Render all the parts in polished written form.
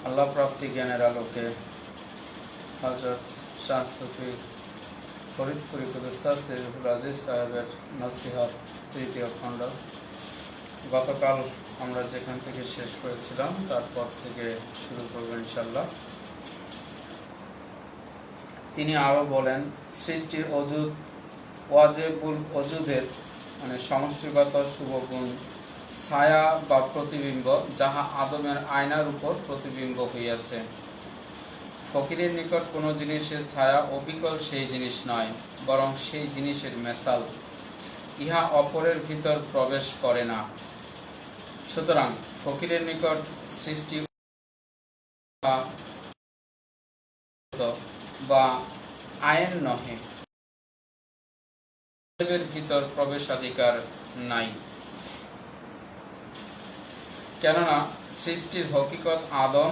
আল্লাহ প্রাপ্তি জ্ঞানের আলোকে হযরত শাহ সুফি ফরিদপুরি রাজিজ সাহেবের নসিহত তৃতীয় খণ্ড। গতকাল আমরা যেখান থেকে শেষ করেছিলাম তারপর থেকে শুরু করব ইনশাল্লাহ। তিনি আরো বলেন, সৃষ্টির অজুদ ওয়াজিবুল অজুদের সমষ্টিগত শুভগুণ ছায়া বা প্রতিবিম্ব, যাহা আদমের আয়নার উপর প্রতিবিম্ব হইয়াছে। ফকিরের নিকট কোনো জিনিসের ছায়া অবিকল সেই জিনিস নয়, বরং সেই জিনিসের মেসাল, ইহা অপরের ভিতর প্রবেশ করে না। সুতরাং ফকিরের নিকট সৃষ্টি বা আইন নহে, ভিতর প্রবেশাধিকার নাই। কেননা সৃষ্টির হকিকত আদম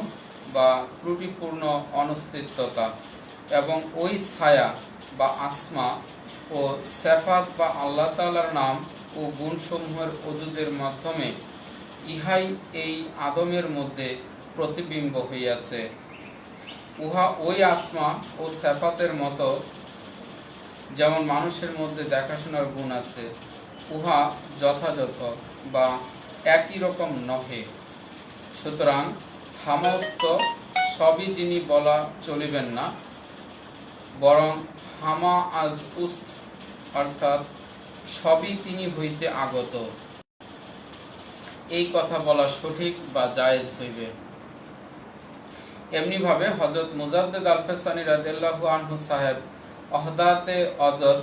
বা ত্রুটিপূর্ণ অনস্তিত্বতা এবং ওই ছায়া বা আসমা ও সেফাত বা আল্লাহ তাআলার নাম ও গুণসমূহের অজুদের মাধ্যমে ইহাই এই আদমের মধ্যে প্রতিবিম্ব হইয়াছে। উহা ওই আসমা ও সেফাতের মতো, যেমন মানুষের মধ্যে দেখাশোনার গুণ আছে, উহা যথাযথ বা একই রকম নহে। সুতরাং সমস্ত সবই যিনি বলা চলিবেন না, বরং হামা আজ উস্ত, অর্থাৎ সবই তিনি হইতে আগত, এই কথা বলা সঠিক বা জায়েজ হইবে। এমনিভাবে হযরত মুজাদ্দেদ আল-ফেসানি রাদিয়াল্লাহু আনহু সাহেব ওহদাতে অজদ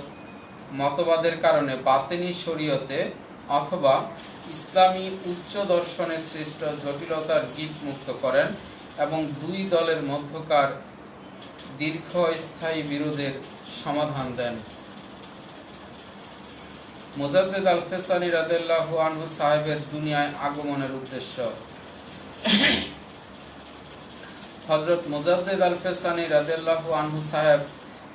মতবাদের কারণে বাতিনি শরীয়তে অথবা ইসলামী উচ্চ দর্শনের সৃষ্ট জটিলতার গীত মুক্ত করেন এবং দুই দলের মধ্যকার দীর্ঘস্থায়ী বিরোধের সমাধান দেন। মুজাদ্দেদ আল-ফেসানি রাদিয়াল্লাহু আনহু সাহেবের দুনিয়ায় আগমনের উদ্দেশ্য। হযরত মুজাদ্দেদ আল-ফেসানি রাদিয়াল্লাহু আনহু সাহেব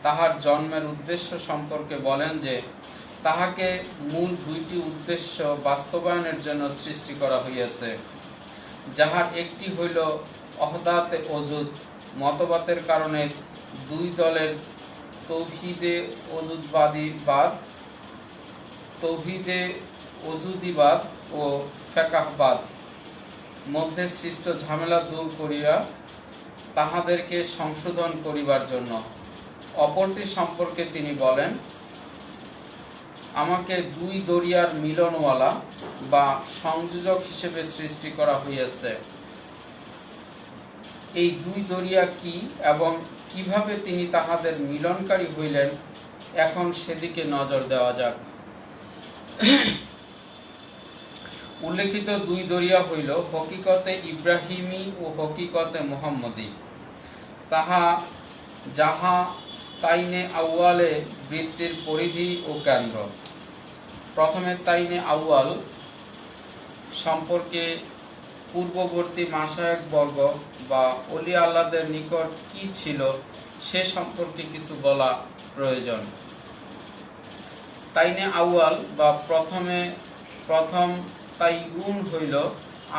তাহার জন্মের উদ্দেশ্য সম্পর্কে বলেন যে, তাহাকে মূল দুইটি উদ্দেশ্য বাস্তবায়নের জন্য সৃষ্টি করা হইয়াছে, যাহার একটি হইল ওহদাতে অজুদ মতবাদের কারণে দুই দলের তৌহিদে অজুদিবাদ ও ফিকহবাদ মধ্যে সৃষ্ট ঝামেলা দূর করিয়া তাহাদেরকে সংশোধন করিবার জন্য। অপরটি সম্পর্কে তিনি বলেন, আমাকে দুই দরিয়ার মিলনওয়ালা বা সংযোজক হিসেবে সৃষ্টি করা হইয়াছে। এই দুই দরিয়া কি এবং কিভাবে তিনি তাহাদের মিলনকারী হইলেন, এখন সেদিকে নজর দেওয়া যাক। উল্লেখিত দুই দরিয়া হইল হকিকতে ইব্রাহিমী ও হকিকতে মুহাম্মদী, যাহা তাইনে আউয়ালে বৃত্তির পরিধি ও কেন্দ্র। প্রথমে তাইনে আউয়াল সম্পর্কে পূর্ববর্তী মাশায়েখ বর্গ বা ওলি আল্লাহদের নিকট কি ছিল সে সম্পর্কে কিছু বলা প্রয়োজন। তাইনে আউয়াল বা প্রথম তাইগুন হইল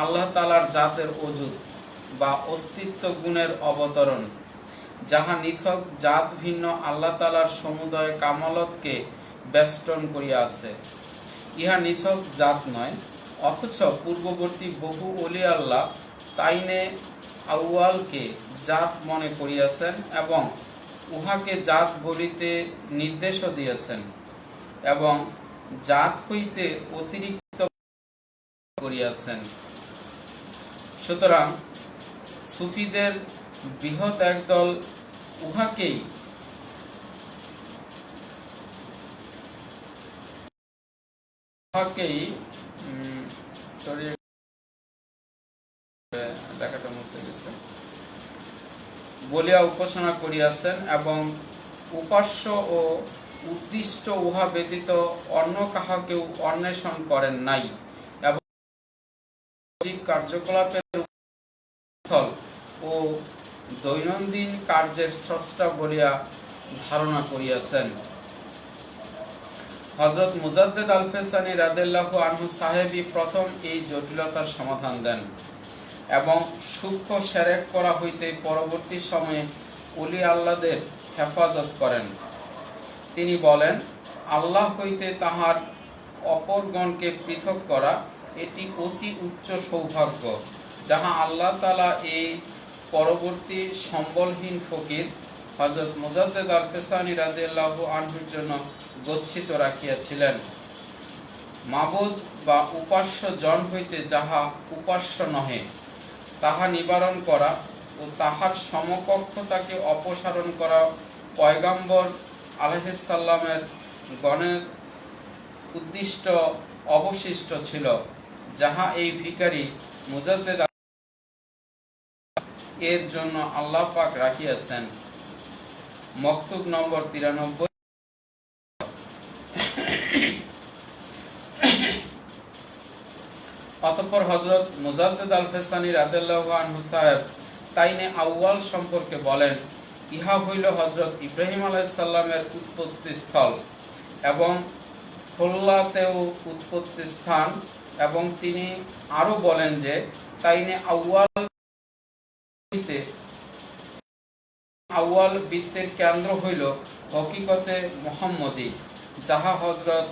আল্লাহ তাআলার জাতের অজুদ বা অস্তিত্ব গুণের অবতরণ, যাহা নিছক জাত ভিন্ন আল্লাহ তাআলার সমুদয় কামালতকে বেষ্টন করিয়া আছে। ইহা নিছক জাত নয়, অথচ পূর্ববর্তী বহু ওলি আল্লাহ তাইনে আউয়ালকে জাত মনে করিয়াছেন এবং উহাকে জাত বলিতে নির্দেশও দিয়েছেন এবং জাত হইতে অতিরিক্ত করিয়াছেন। সুতরাং সুফিদের বৃহৎ একদল উহাকেই বলিয়া উপাসনা করিয়াছেন এবং উপাস্য ও উদ্দিষ্ট উহা ব্যতীত অন্য কাহাকেও অন্বেষণ করেন নাই এবং কার্যকলাপের ও দৈনন্দিন কার্যের স্রষ্টা বলিয়া ধারণা করিয়াছেন। হযরত মুজাদ্দেদ আল-ফেসানি রাদিয়াল্লাহু আনহু সাহেবই প্রথম এই জটিলতার সমাধান দেন এবং সূক্ষ্ম শিরক করা হইতে পরবর্তী সময়ে ওলি আল্লাহদের হেফাজত করেন। তিনি বলেন, আল্লাহ হইতে তাহার অপরগণকে পৃথক করা এটি অতি উচ্চ সৌভাগ্য, যাহা আল্লাহ তাআলা এই পরবর্তী সম্বলহীন ফকির হযরত মুজাদ্দেদ আল-ফেসানি রাদিয়াল্লাহু আনহুর জন্য গচ্ছিত রাখিয়াছিলেন। মাবুদ বা উপাস্য জন হইতে যাহা উপাস্য নহে তাহা নিবারণ করা ও তাহার সমকক্ষতাকে অপসারণ করা পয়গাম্বর আলাইহিস সালামের গণের উদ্দিষ্ট অবশিষ্ট ছিল, যাহা এই ভিখারী মুজাদ্দেদ এর জন্য আল্লাহ পাক রাখিয়াছেন। মকতুব নম্বর 93। অতঃপর হযরত মুজাদ্দেদ আল-ফেসানি রাদিয়াল্লাহু আনহু সাহেব তাইনে আউয়াল সম্পর্কে বলেন, ইহা হইল হযরত ইব্রাহিম আলাইহিস সালামের উৎপত্তি স্থল এবং খোল্লাতেও উৎপত্তি স্থান। এবং তিনি আরো বলেন যে তাইনে আউয়াল বৃত্তের কেন্দ্র হইল হকিকতে মুহাম্মদী, যাহা হযরত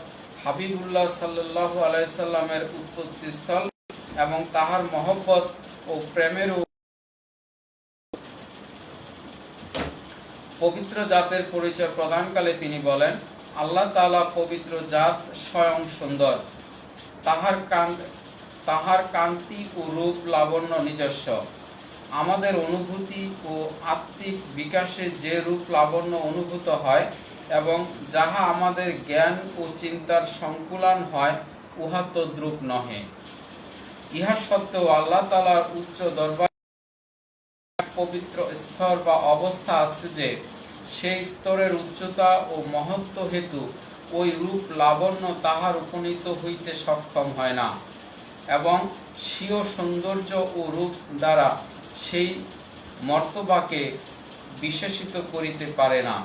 হাবিবুল্লাহ সাল্লাল্লাহু আলাইহি সাল্লামের উৎপত্তি স্থল এবং তাহার মহব্বত ও প্রেমের পবিত্র জাতের পরিচয় প্রদানকালে তিনি বলেন, আল্লাহ তাআলা পবিত্র জাত স্বয়ং সুন্দর, তাহার কান্তি ও রূপ লাবণ্য নিজস্ব। আমাদের অনুভূতি ও আত্মিক বিকাশে যে রূপ লাবণ্য অনুভূত হয় এবং যাহা আমাদের জ্ঞান ও চিন্তার সংকুলান হয়, উহা তদ্রূপ নহে। ইহা সত্ত্বেও আল্লাহ তাআলার উচ্চ দরবার পবিত্র স্তর বা অবস্থা আছে যে সেই স্তরের উচ্চতা ও মহত্ব হেতু ওই রূপ লাবণ্য তাহার উপনীত হইতে সক্ষম হয় না এবং স্বীয় সৌন্দর্য ও রূপ দ্বারা সেই মর্তবাকে বিশেষিত করিতে পারে না।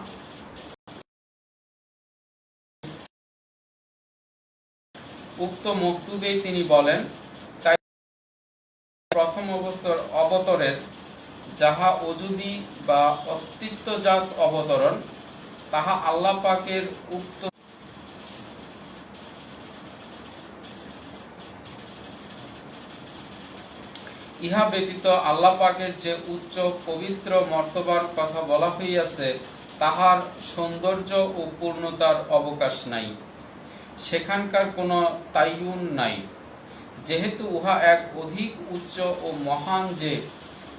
উক্ত মকতুবেই তিনি বলেন, তাই প্রথম অবতরের যাহা অজুদি বা অস্তিত্বজাত অবতরণ, তাহা আল্লাহ পাকের উক্ত ইহা ব্যতীত আল্লাহ পাকের যে উচ্চ পবিত্র মর্তবার কথা বলা হইয়াছে, তাহার সৌন্দর্য ও পূর্ণতার অবকাশ নাই, সেখানকার কোনো তাইয়ুন নাই। যেহেতু উহা এক অধিক উচ্চ ও মহান যে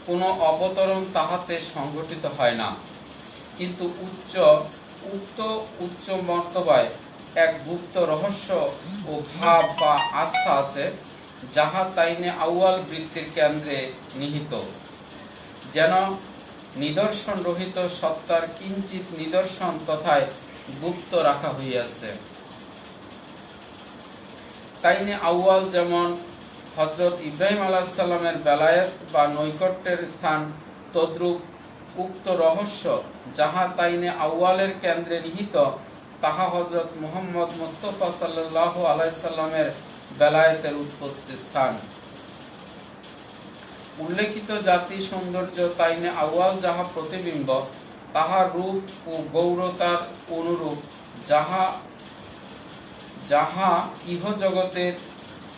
কোনো অবতরণ তাহাতে সংঘটিত হয় না, কিন্তু উক্ত উচ্চ মর্তবায় এক গুপ্ত রহস্য ও ভাব বা আস্থা আছে, যাহা তাইনে আউয়াল বৃত্তির কেন্দ্রে নিহিত, যেন নিদর্শন রহিত সত্তার কিঞ্চিত নিদর্শন তথায় গুপ্ত রাখা হইয়াছে। তাইনে আউয়াল যেমন হযরত ইব্রাহিম আলাইহিস সালামের বেলায়েত বা নৈকট্যের স্থান, তদ্রূপ উক্ত রহস্য যাহা তাইনে আউয়ালের কেন্দ্রে নিহিত, তাহা হযরত মুহাম্মদ মুস্তাফা সাল্লাল্লাহু আলাইহি সাল্লামের বেলায়েতের উৎপত্তি স্থান। উল্লেখিত জাতি সৌন্দর্য তাইনে আউয়াল যাহা প্রতিবিম্ব, তাহার রূপ ও গৌরতার অনুরূপ, যাহা ইহ জগতের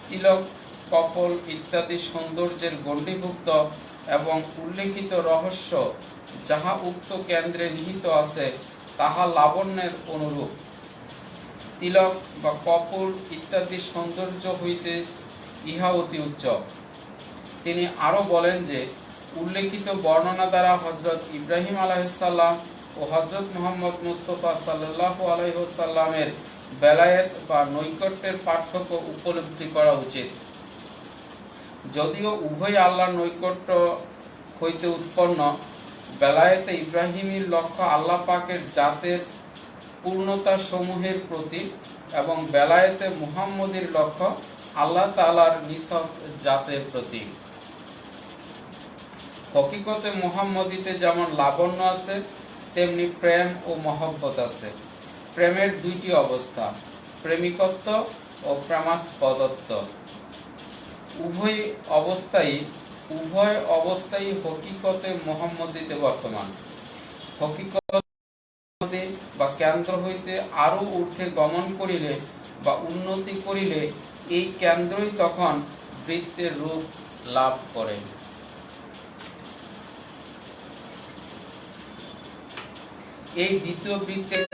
তিলক, কপল ইত্যাদি সৌন্দর্যের গণ্ডীভুক্ত এবং উল্লেখিত রহস্য যাহা উক্ত কেন্দ্রে নিহিত আছে, তাহা লাবণ্যের অনুরূপ। তিলক বা কপল ইত্যাদি সৌন্দর্য হইতে ইহা অতি উচ্চ। তিনি আরো বলেন যে উল্লেখিত বর্ণনা দ্বারা হযরত ইব্রাহিম আলাইহিস সালাম ও হযরত মুহাম্মদ মুস্তাফা সাল্লাল্লাহু আলাইহি ওয়াসাল্লামের বেলায়েত বা নৈকট্যের পার্থক্য উপলব্ধি করা উচিত। যদিও উভয় আল্লাহর নৈকট্য হইতে উৎপন্ন, বেলায়েতে ইব্রাহিমীর লক্ষ্য আল্লাহ পাকের জাতের পূর্ণতা সমূহের প্রতি এবং বেলায়েতে মুহাম্মদীর লক্ষ্য আল্লাহ তাআলার নিছক জাতের প্রতি। হকিকতে মুহাম্মদীতে যেমন লাবণ্য আছে, তেমনি প্রেম ও মহব্বত আছে। প্রেমের দুইটি অবস্থা, প্রেমিকত্ব ও প্রেমাস্পদত্ব উভয় অবস্থায় হকিকতে মুহাম্মদীতে বর্তমান। হকিকত বা কেন্দ্র হইতে আরো ঊর্ধ্বে গমন করিলে বা উন্নতি করিলে এই কেন্দ্রই তখন বৃত্তের রূপ লাভ করে। এই দ্বিতীয় বৃত্তের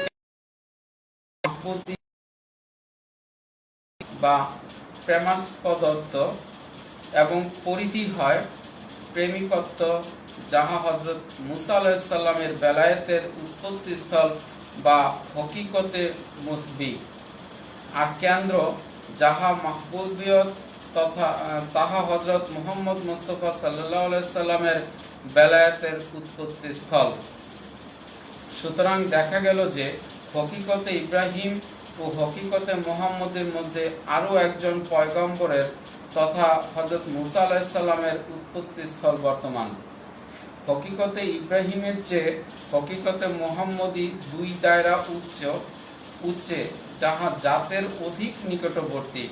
বা প্রেমাস্পদত্ব এবং পরিধি হয় প্রেমিকত্ব, যাহা হযরত মুসা আলাইহিস সালামের বেলায়েতের উৎপত্তিস্থল বা হকিকতে মুসবি, আর কেন্দ্র যাহা মাহবুবিয়ত তথা তাহা হযরত মুহাম্মদ মুস্তাফা সাল্লাল্লাহু আলাইহি সাল্লামের বেলায়েতের উৎপত্তিস্থল। সুতরাং দেখা গেল যে হকিকতে ইব্রাহিম ও হকিকতে মুহাম্মদের মধ্যে আরও একজন পয়গম্বরের তথা হযরত মুসা আলাইহিস সালামের উৎপত্তিস্থল বর্তমান। হকিকতে ইব্রাহিমের চেয়ে হকিকতে মুহাম্মদী দুই দায়রা উচ্চে, যাহা জাতের অধিক নিকটবর্তী।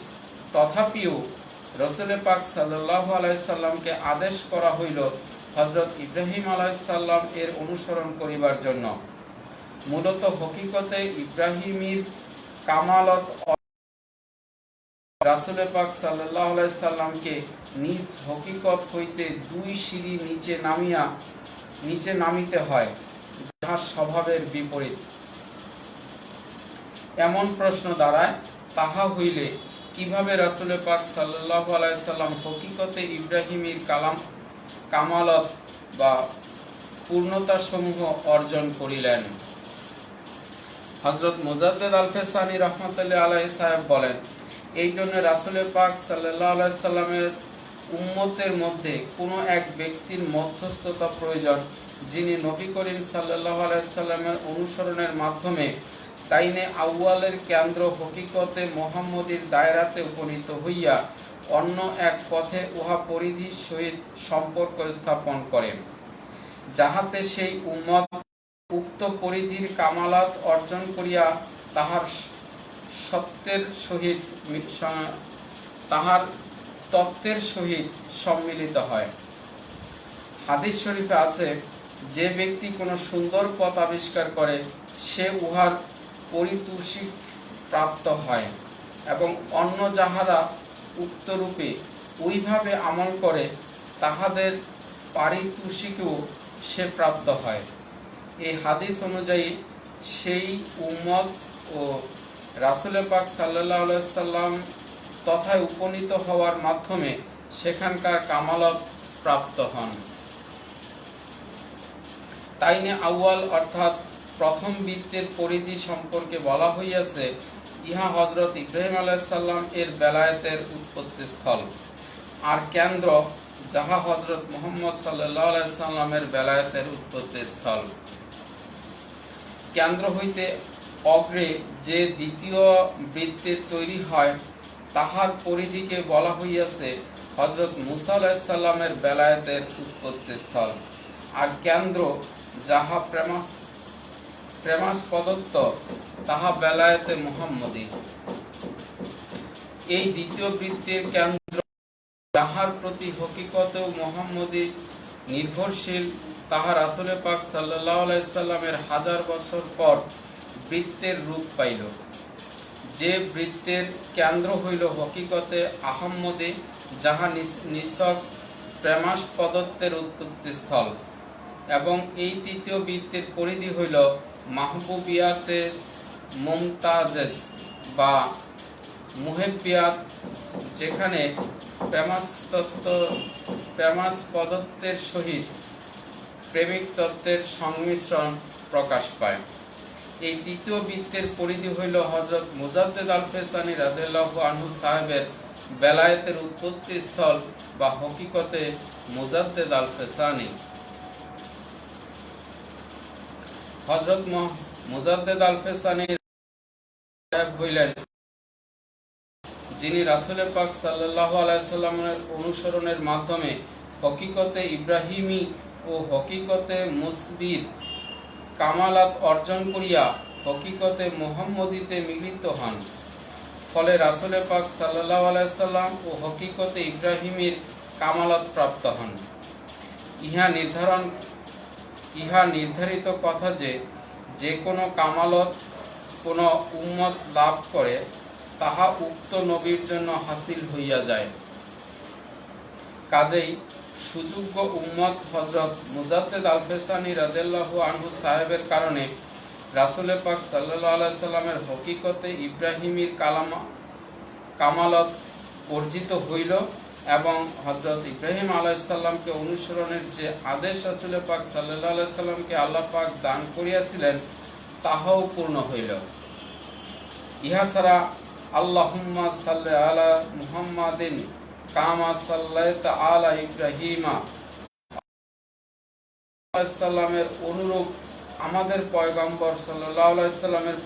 তথাপিও রাসূল পাক সাল্লাল্লাহু আলাইহি সাল্লামকে আদেশ করা হইল হযরত ইব্রাহিম আলাইহিস সালাম এর অনুসরণ করিবার জন্য। মূলত হকিকতে ইব্রাহিমের কামালত রাসূল পাক সাল্লাল্লাহু আলাইহি সাল্লামকে নিজ হকিকত হইতে দুই সিঁড়ি নিচে নামিতে হয়, যাহা স্বভাবের বিপরীত। এমন প্রশ্ন দাঁড়ায়, তাহা হইলে কিভাবে রাসূল পাক সাল্লাল্লাহু আলাইহি সাল্লাম হকিকতে ইব্রাহিমের কামালত বা পূর্ণতা সমূহ অর্জন করিলেন? হযরত মুজাদ্দিদ আল-ফেসানি রাহমাতুল্লাহি আলাইহি সাহেব বলেন, এই জন্য রাসূল পাক সাল্লাল্লাহু আলাইহি সাল্লামের উম্মতের মধ্যে কোনো এক ব্যক্তির মধ্যস্থতা প্রয়োজন, যিনি নবী করিম সাল্লাল্লাহু আলাইহি সাল্লামের অনুসরণের মাধ্যমে তাইনে আউয়ালের কেন্দ্র হকিকতে মুহাম্মদীর দায়রাতে উপনীত হইয়া অন্য এক পথে উহা পরিধির সহিত সম্পর্ক স্থাপন করেন, যাহাতে সেই উম্মত উক্ত পরিধির কামালাত অর্জন করিয়া তাহার তত্ত্বের সহিত সম্মিলিত হয়। হাদিস শরীফে আছে, যে ব্যক্তি কোনো সুন্দর পথ আবিষ্কার করে সে উহার পারিতোষিক প্রাপ্ত হয়, এবং অন্য যাহারা উক্তরূপে ওইভাবে আমল করে তাহাদের পারিতোষিকও সে প্রাপ্ত হয়। এই হাদিস অনুযায়ী সেই উম্মত ও রাসূল পাক সাল্লাল্লাহু আলাইহি সাল্লাম তথায় উপনীত হওয়ার মাধ্যমে সেখানকার কামালত প্রাপ্ত হন। তাইনে আউয়াল অর্থাৎ প্রথম বৃত্তের পরিধি সম্পর্কে বলা হইয়াছে, ইহা হযরত ইব্রাহিম আলাইহিস সালাম এর বেলায়েতের উৎপত্তিস্থল, আর কেন্দ্র যাহা হযরত মুহাম্মদ সাল্লাল্লাহু আলাইহি সাল্লামের বেলায়েতের উৎপত্তিস্থল। কেন্দ্র হইতে অগ্রে যে দ্বিতীয় বৃত্তের তৈরি হয় তাহার পরিধিকে বলা হইয়াছে হযরত মুসা আলাইহিস সালামের বেলায়েতের উৎপত্তিস্থল, আর কেন্দ্র যাহা প্রেমাস্পদত্ব তাহা বেলায়েতে মুহাম্মদী। এই দ্বিতীয় বৃত্তের কেন্দ্র যাহার প্রতি হকিকত মুহাম্মদী নির্ভরশীল, তাহা রাসূল পাক সাল্লাল্লাহু আলাইহি সাল্লামের 1000 বছর পর বৃত্তের রূপ পাইল। যে বৃত্তের কেন্দ্র হইল হকিকতে আহম্মদী, যাহা নিছক প্রেমাস্পদত্বের উৎপত্তিস্থল, এবং এই তৃতীয় বৃত্তের পরিধি হইল মাহবুবিয়াতে মুমতাজেজ বা মুহিব্বিয়াত, যেখানে প্রেমাস্পদত্বের সহিত প্রেমিক তত্ত্বের সংমিশ্রণ প্রকাশ পায়। এই তৃতীয় বৃত্তের পরিধি হইল হযরত মুজাদ্দিদ আল-ফেসানি রাদিয়াল্লাহু আনহু সাহেবের বেলায়েতের উৎপত্তিস্থল বা হকিকতে মুজাদ্দিদ আল-ফেসানি। হযরত মুজাদ্দিদ আল-ফেসানি হইলেন যিনি রাসূল পাক সাল্লাল্লাহু আলাইহি সাল্লামের অনুসরণের মাধ্যমে হকিকতে ইব্রাহিমী ও হকিকতে মুসবির কামালাত অর্জন করিয়া হকিকতে মুহাম্মদীতে মিলিত হন। ফলে রাসূল পাক সাল্লাল্লাহু আলাইহি সাল্লাম ও হকিকতে ইব্রাহিমের কামালত প্রাপ্ত হন। ইহা নির্ধারিত কথা যে কোনো কামালত কোনো উম্মত লাভ করে তাহা উক্ত নবীর জন্য হাসিল হইয়া যায়। কাজেই সুযোগ্য উম্মত হযরত মুজাদ্দেদ আল-ফেসানি রাদিয়াল্লাহু আনহু সাহেবের কারণে রাসূল পাক সাল্লাল্লাহু আলাইহি সাল্লামের হকিকতে ইব্রাহিমের কামালত অর্জিত হইল এবং হযরত ইব্রাহিম আলাইহিস সালামকে অনুসরণের যে আদেশ রাসূল পাক সাল্লাল্লাহু আলাইহি সাল্লামকে আল্লাহ পাক দান করিয়াছিলেন তাহাও পূর্ণ হইল। ইহা ছাড়া আল্লাহুম্মা সাল্লি আলা মুহাম্মাদিন কামা সাল্লাইতা আলা ইব্রাহিমা আলাইহিস সালামের অনুরূপ আমাদের পয়গম্বর সাল্লাল্লাহু আলাইহি সাল্লামের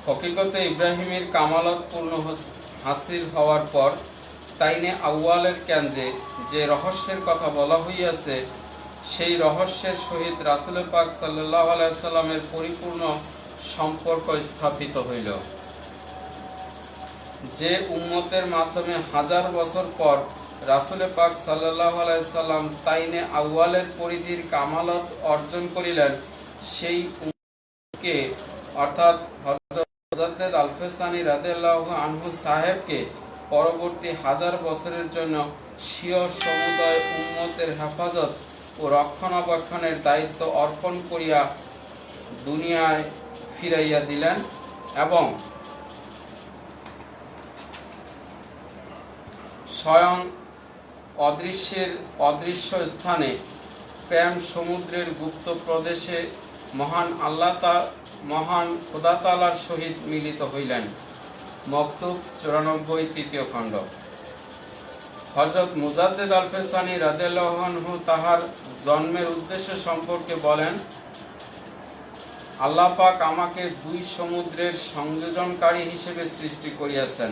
হকিকতে ইব্রাহিমের কামালত পূর্ণ হাসিল হওয়ার পর তাইনে আউয়ালের কেন্দ্রে যে রহস্যের কথা বলা হইয়াছে সেই রহস্যের সহিত রাসূল পাক সাল্লাল্লাহু আলাইহি সাল্লামের পরিপূর্ণ সম্পর্ক স্থাপিত হইল। যে উম্মতের মাধ্যমে হাজার বছর পর রাসূল পাক সাল্লাল্লাহু আলাইহি সাল্লাম তাইনে আউয়ালের পরিধির কামালত অর্জন করিলেন সেই উম্মতকে অর্থাৎ হযরত মুজাদ্দেদ আল-ফেসানি রাদিয়াল্লাহু আনহু সাহেবকে পরবর্তী হাজার বছরের জন্য স্বীয় সমুদয় উম্মতের হেফাজত ও রক্ষণাবেক্ষণের দায়িত্ব অর্পণ করিয়া দুনিয়ায় ফিরাইয়া দিলেন এবং স্বয়ং অদৃশ্য স্থানে প্রেম সমুদ্রের গুপ্ত প্রদেশে মহান খোদা তাআলার সহিত মিলিত হইলেন। মকতুব 94 তৃতীয় খণ্ড। হযরত মুজাদ্দেদ আল-ফেসানি রাদিয়াল্লাহু আনহু তাহার জন্মের উদ্দেশ্য সম্পর্কে বলেন, আল্লাহ পাক আমাকে দুই সমুদ্রের সংযোজনকারী হিসেবে সৃষ্টি করিয়াছেন।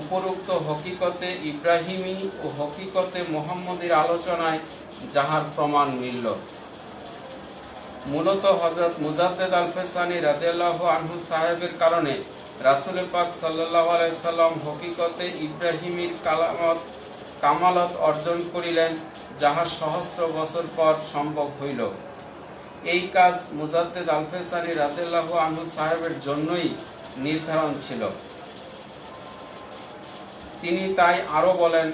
উপরোক্ত হকিকতে ইব্রাহিমী ও হকিকতে মুহাম্মদীর আলোচনায় যাহার প্রমাণ মিলল। মূলত হযরত মুজাদ্দেদ আল-ফেসানি রাদিয়াল্লাহু আনহু সাহেবের কারণে রাসূল পাক সাল্লাল্লাহু আলাইহি সাল্লাম হকিকতে ইব্রাহিমের কামালত অর্জন করিলেন, যাহা সহস্র বছর পর সম্ভব হইল। এই কাজ মুজাদ্দেদ আল-ফেসানি রাদিয়াল্লাহু আনহু সাহেবের জন্যই নির্ধারণ ছিল। তিনি তাই আরো বলেন,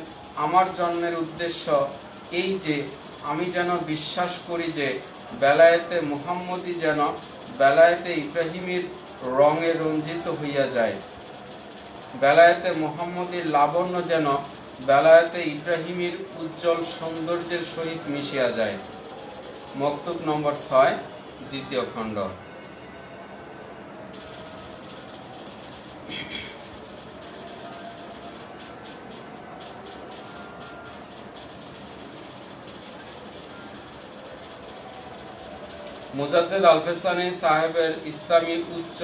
আমার জন্মের উদ্দেশ্য এই যে আমি যেন বিশ্বাস করি যে বেলায়েতে মুহাম্মদী যেন বেলায়েতে ইব্রাহিমের রঙে রঞ্জিত হইয়া যায়, বেলায়েতে মুহাম্মদীর লাবণ্য যেন বেলায়েতে ইব্রাহিমের উজ্জ্বল সৌন্দর্যের সহিত মিশিয়া যায়। মকতুব নম্বর 6 দ্বিতীয় খণ্ড। মুজাদ্দেদ আল-ফেসানি সাহেবের ইসলামী উচ্চ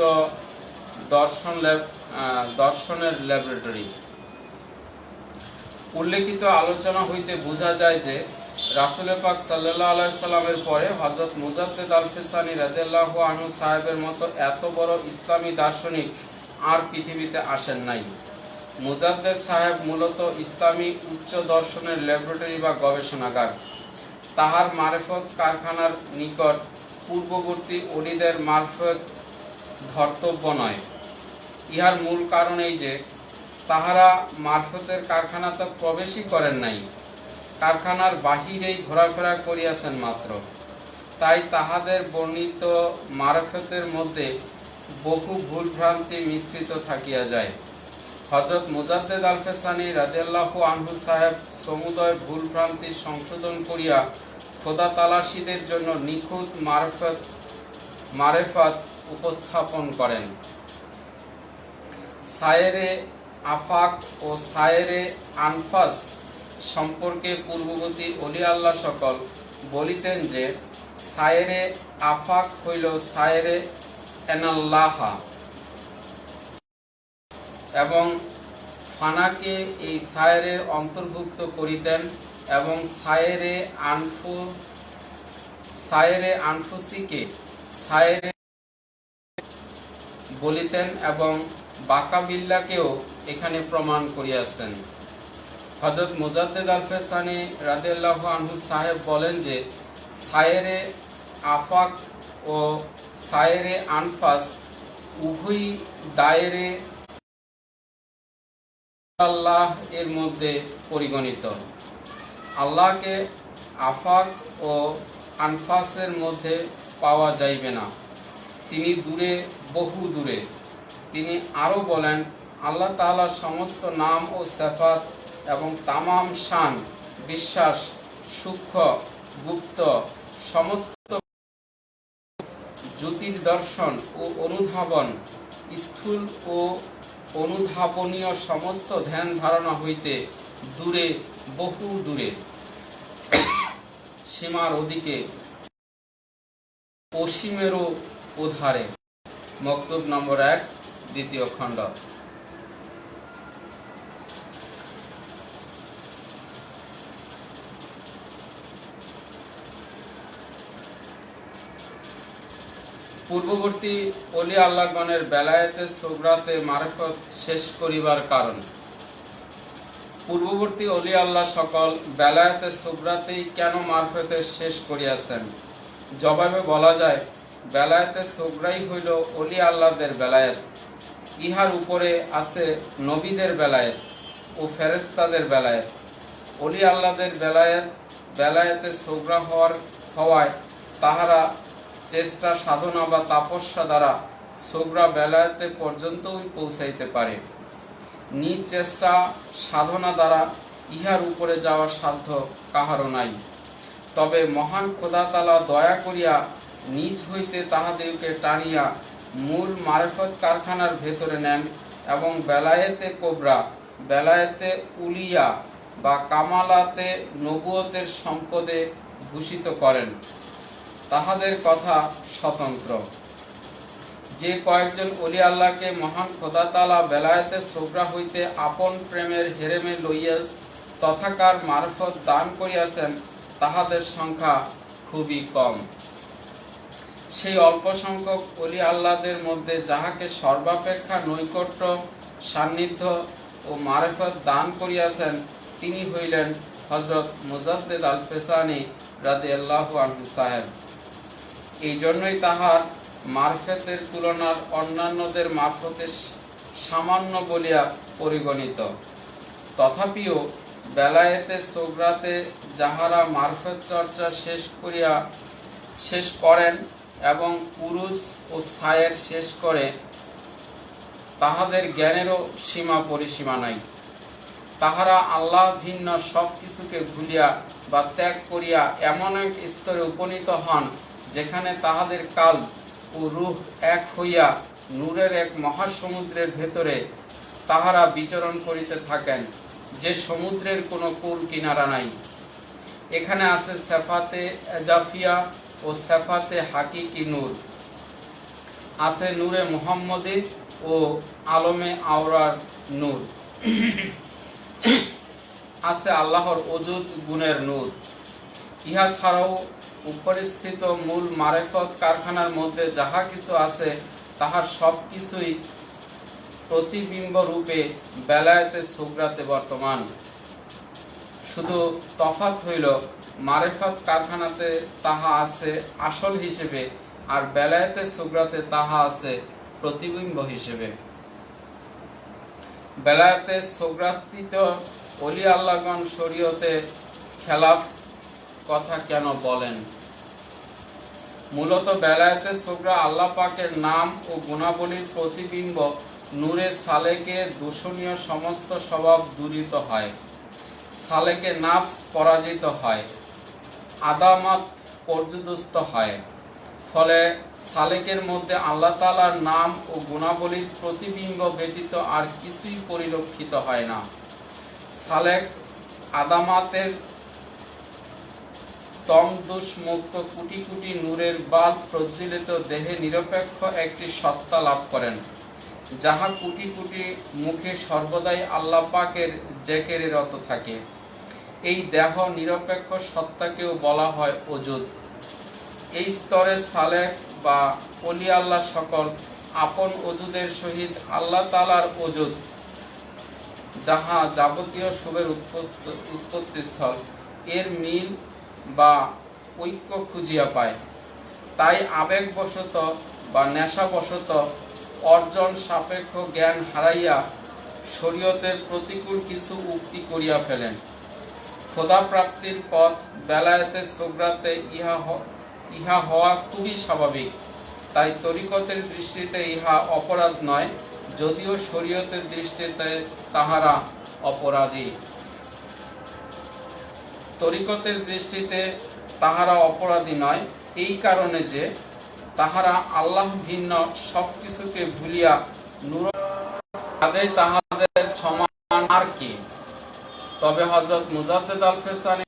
দর্শনের ল্যাবরেটরি। উল্লেখিত আলোচনা হইতে বোঝা যায় যে রাসূল পাক সাল্লাল্লাহু আলাইহি সাল্লামের পরে হযরত মুজাদ্দেদ আল-ফেসানি রাদিয়াল্লাহু আনহু সাহেবের মতো এত বড় ইসলামী দার্শনিক আর পৃথিবীতে আসেন নাই। মুজাদ্দেদ সাহেব মূলত ইসলামী উচ্চ দর্শনের ল্যাবরেটরি বা গবেষণাগার। তাহার মারফত কারখানার নিকট পূর্ববর্তী ওলিদের মারফত ধর্তব্য নয়। ইহার মূল কারণ এই যে তাহারা মারফতের কারখানাতে প্রবেশই করেন নাই, কারখানার বাহিরেই ঘোরাফেরা করিয়াছেন মাত্র। তাই তাহাদের বর্ণিত মারফতের মধ্যে বহু ভুলভ্রান্তি মিশ্রিত থাকিয়া যায়। হযরত মুজাদ্দেদ আল-ফেসানি রাদিয়াল্লাহু আনহু সাহেব সমুদয় ভুলভ্রান্তি সংশোধন করিয়া খোদা তালাশীদের জন্য নিখুঁত মারেফাত উপস্থাপন করেন। সায়েরে আফাক ও সায়েরে আনফাস সম্পর্কে পূর্ববর্তী অলি আল্লাহ সকল বলিতেন যে সায়েরে আফাক হইল সায়েরে এনাল্লাহা, এবং ফানাকে এই সায়েরের অন্তর্ভুক্ত করিতেন, এবং সায়েরে আনফুসিকে সায়েরে বলিতেন, এবং বাকাবিল্লাকেও এখানে প্রমাণ করিয়াছেন। হযরত মুজাদ্দেদ আল ফেসানি রাদিয়াল্লাহু আনহু সাহেব বলেন যে সায়েরে আফাক ও সায়েরে আনফাস উভয়ই দায়েরে আল্লাহ এর মধ্যে পরিগণিত। আল্লাহকে আফাক ও আনফাসের মধ্যে পাওয়া যাইবে না, তিনি দূরে, বহু দূরে। তিনি আরও বলেন, আল্লাহ তাআলার সমস্ত নাম ও সিফাত এবং তামাম শান, বিশ্বাস, সূক্ষ্ম, গুপ্ত, সমস্ত জ্যোতির্দর্শন ও অনুধাবন, স্থূল ও অনুধাবনীয় সমস্ত ধ্যান ধারণা হইতে দূরে, বহু দূরে, সীমার ওদিকে, অসীমেরও ওধারে। মক্তব নম্বর 1, দ্বিতীয় খণ্ড। পূর্ববর্তী অলি আল্লাহগণের বেলায়েতে সুগরাতে মারিফত শেষ করিবার কারণ। পূর্ববর্তী অলি আল্লাহ সকল বেলায়েতে সুগরাতেই কেন মারিফতের শেষ করিয়াছেন? জবাবে বলা যায়, বেলায়েতে সুগরাই হইল অলি আল্লাহদের বেলায়েত। ইহার উপরে আছে নবীদের বেলায়েত ও ফেরেশতাদের বেলায়েত। অলি আল্লাহদের বেলায়েতে সুগরা হওয়ায় তাহারা চেষ্টা, সাধনা বা তাপস্যা দ্বারা সুগরা বেলায়েতে পর্যন্তই পৌঁছাইতে পারে। নিজ চেষ্টা সাধনা দ্বারা ইহার উপরে যাওয়ার সাধ্য কাহারও নাই। তবে মহান খোদা তাআলা দয়া করিয়া নিজ হইতে তাহাদেরকে টানিয়া মূল মারিফত কারখানার ভেতরে নেন এবং বেলায়েতে কোবরা, বেলায়েতে উলিয়া বা কামালাতে নবুয়তের সম্পদে ভূষিত করেন। তাহাদের কথা স্বতন্ত্র। যে কয়েকজন অলি আল্লাহকে মহান খোদা তাআলা বেলায়েতে সুগরা হইতে আপন প্রেমের হেরেমে লইয়া তথাকার মারফত দান করিয়াছেন, তাহাদের সংখ্যা খুবই কম। সেই অল্প সংখ্যক অলি আল্লাহদের মধ্যে যাহাকে সর্বাপেক্ষা নৈকট্য, সান্নিধ্য ও মারিফত দান করিয়াছেন, তিনি হইলেন হযরত মুজাদ্দেদ আল ফেসানি রাদিয়াল্লাহু আনহু সাহেব। এই জন্যই তাহার মারফতের তুলনার অন্যান্যদের মারফতে সামান্য বলিয়া পরিগণিত। তথাপিও বেলায়েতে সুগরাতে যাহারা মারফত চর্চা শেষ করেন এবং পুরুষ ও সায়ের শেষ করে, তাহাদের জ্ঞানেরও সীমা পরিসীমা নাই। তাহারা আল্লাহ ভিন্ন সব কিছুকে ভুলিয়া বা ত্যাগ করিয়া এমন এক স্তরে উপনীত হন, যেখানে তাহাদের কাল ও রূহ এক হইয়া নূরের এক মহাসমুদ্রের ভেতরে তাহারা বিচরণ করিতে থাকেন, যে সমুদ্রের কোনো কূল কিনারা নাই। এখানে আছে সেফাতে এজাফিয়া ও সেফাতে হাকিকি নূর, আছে নূরে মুহাম্মদী ও আলমে আওরার নূর, আছে আল্লাহর অজুদ গুণের নূর। ইহা ছাড়াও উপরিস্থিত মূল মারিফত কারখানার মধ্যে যাহা কিছু আছে, তাহার সব কিছুই প্রতিবিম্ব রূপে বেলায়েতে সুগরাতে বর্তমান। শুধু তফাৎ হইল, মারিফত কারখানাতে তাহা আছে আসল হিসেবে, আর বেলায়েতে সুগরাতে তাহা আছে প্রতিবিম্ব হিসেবে। বেলায়েতে সুগরাস্থিত অলি আল্লাহগণ শরীয়তে খেলাফ কথা কেন বলেন? মূলত বেলায়েতে সুগরা আল্লাহ পাকের নাম ও গুণাবলীর প্রতিবিম্ব। নূরে সালেকে দূষণীয় সমস্ত স্বভাব দূরিত হয়, সালেকে নাফস পরাজিত হয়, আদামাত পর্যুদস্ত হয়। ফলে সালেকের মধ্যে আল্লাহ তাআলার নাম ও গুণাবলীর প্রতিবিম্ব ব্যতীত আর কিছুই পরিলক্ষিত হয় না। সালেক আদামাতের তমদোষ মুক্ত কোটি কোটি নূরের বাল্ব প্রজ্বলিত দেহে নিরপেক্ষ একটি সত্তা লাভ করেন, যাহা কোটি কোটি মুখে সর্বদাই আল্লাহ পাকের জেকেরে রত থাকে। এই দেহ নিরপেক্ষ সত্তাকেও বলা হয় অজুদ। এই স্তরে সালেক বা ওলি আল্লাহ সকল আপন অজুদের সহিত আল্লাহ তাআলার অজুদ, যাহা যাবতীয় শুভের উৎপত্তিস্থল, এর মিল বা ঐক্য খুঁজিয়া পায়। তাই আবেগবশত বা নেশাবশত অর্জন সাপেক্ষ জ্ঞান হারাইয়া শরীয়তের প্রতিকূল কিছু উক্তি করিয়া ফেলেন। খোদা প্রাপ্তির পথ বেলায়েতে সোগরাতে ইহা হওয়া খুবই স্বাভাবিক। তাই তরিকতের দৃষ্টিতে ইহা অপরাধ নয়, যদিও শরীয়তের দৃষ্টিতে তাহারা অপরাধী। তরিকতের দৃষ্টিতে তাহারা অপরাধী নয় এই কারণে যে তাহারা আল্লাহ ভিন্ন সব কিছুকে ভুলিয়া নূর, কাজেই তাহাদের সমান আর কি। তবে হযরত মুজাদ্দেদ আল ফেসানি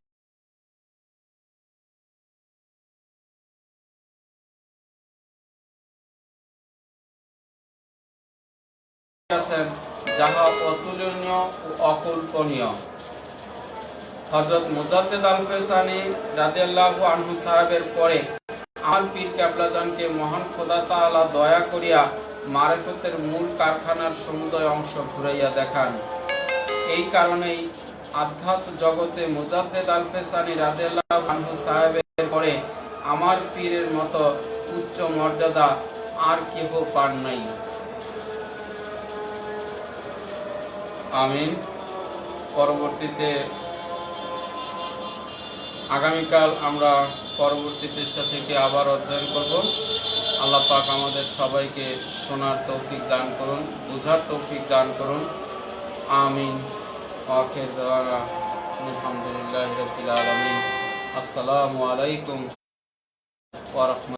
আছেন যাহা অতুলনীয় ও অকল্পনীয়। হযরত মুজাদ্দেদ আল ফেসানি রাদিয়াল্লাহু আনহু সাহেবের পরে আমার পীর কেবলাজানকে মহান খোদা তাআলা দয়া করিয়া মারিফতের মূল কারখানার সমুদয় অংশ ঘুরাইয়া দেখান। এই কারণেই আধ্যাত্ম জগতে মুজাদ্দেদ আল ফেসানি রাদিয়াল্লাহু আনহু সাহেবের পরে আমার পীরের মতো উচ্চ মর্যাদা আর কেহ পান নাই। আমিন। পরবর্তীতে আগামীকাল আমরা পরবর্তী পৃষ্ঠা থেকে আবার অধ্যয়ন করব। আল্লাহ পাক আমাদের সবাইকে শোনার তৌফিক দান করুন, বুঝার তৌফিক দান করুন। আমিন। আখির দাওয়ানা আলহামদুলিল্লাহি রাব্বিল আলামিন। আসসালামু আলাইকুম ওয়া রাহমাতুল্লাহ।